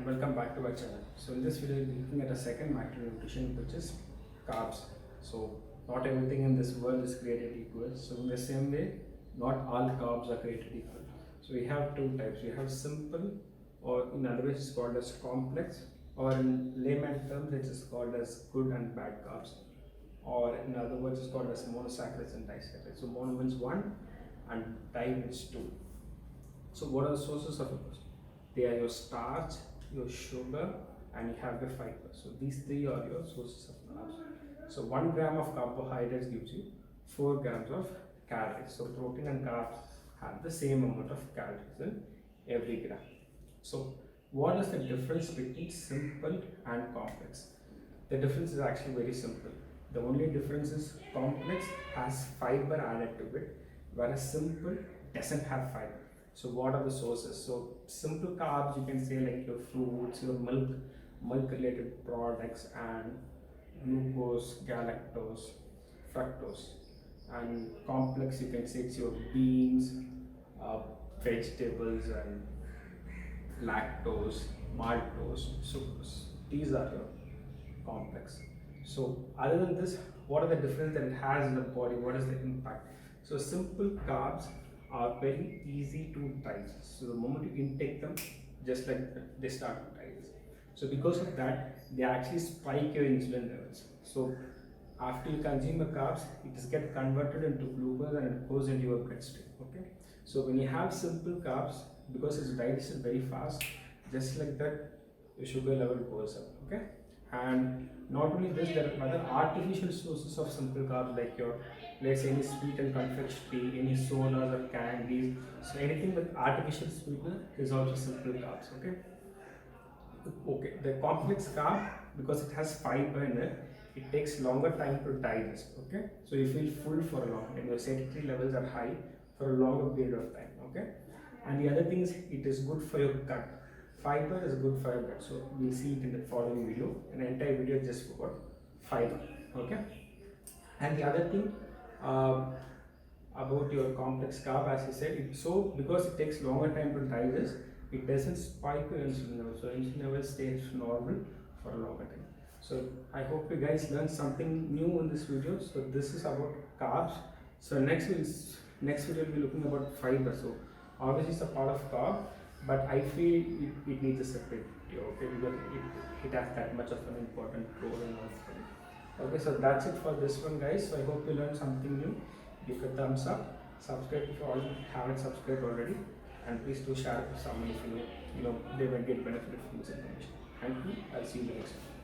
welcome back to our channel. So in this video we'll be looking at a second macronutrition, which is carbs. So not everything in this world is created equal. So in the same way, not all carbs are created equal. So we have two types. We have simple, or in other words it's called as complex, or in layman terms it is called as good and bad carbs, or in other words it's called as monosaccharides and disaccharides. So mono means one and di means two. So what are the sources of it? They are your starch, your sugar, and you have your fiber. So these three are your sources of carbs. So 1 gram of carbohydrates gives you 4 grams of calories. So protein and carbs have the same amount of calories in every gram. So what is the difference between simple and complex? The difference is actually very simple. The only difference is complex has fiber added to it, whereas simple doesn't have fiber. So what are the sources? So simple carbs, you can say like your fruits, your milk related products, and glucose, galactose, fructose. And complex, you can say it's your beans, vegetables, and lactose, maltose, sucrose. These are your complex. So other than this, what are the difference that it has in the body? What is the impact? So simple carbs are very easy to digest. So the moment you intake them, just like that, they start to digest. So because of that, they actually spike your insulin levels. So after you consume the carbs, it is get converted into glucose and it goes into your bloodstream. Okay. So when you have simple carbs, because it's digested very fast, just like that, your sugar level goes up. Okay. And not only this, there are other artificial sources of simple carbs, like your, let's say, any sweet and confectionery, any sodas or candies. So anything with artificial sweetener is also simple carbs. Okay, the complex carb, because it has fiber in it, it takes longer time to digest. Okay, so you feel full for a long time, your satiety levels are high for a longer period of time. Okay, and the other thing is it is good for your gut. Fiber is good for your gut, so we'll see it in the following video. An entire video just for fiber. Okay, and the other thing about your complex carb, as I said, so because it takes longer time to digest, it doesn't spike your insulin level, so insulin level stays normal for a longer time. So I hope you guys learned something new in this video. So this is about carbs. So next video we'll be looking about fiber. So obviously it's a part of carb, but I feel it needs a separate video, okay, because it has that much of an important role in our body. Okay, so that's it for this one, guys. So I hope you learned something new. Give a thumbs up, subscribe if you all haven't subscribed already, and please do share it with someone if you know they will get benefit from this information. Thank you. I'll see you in the next one.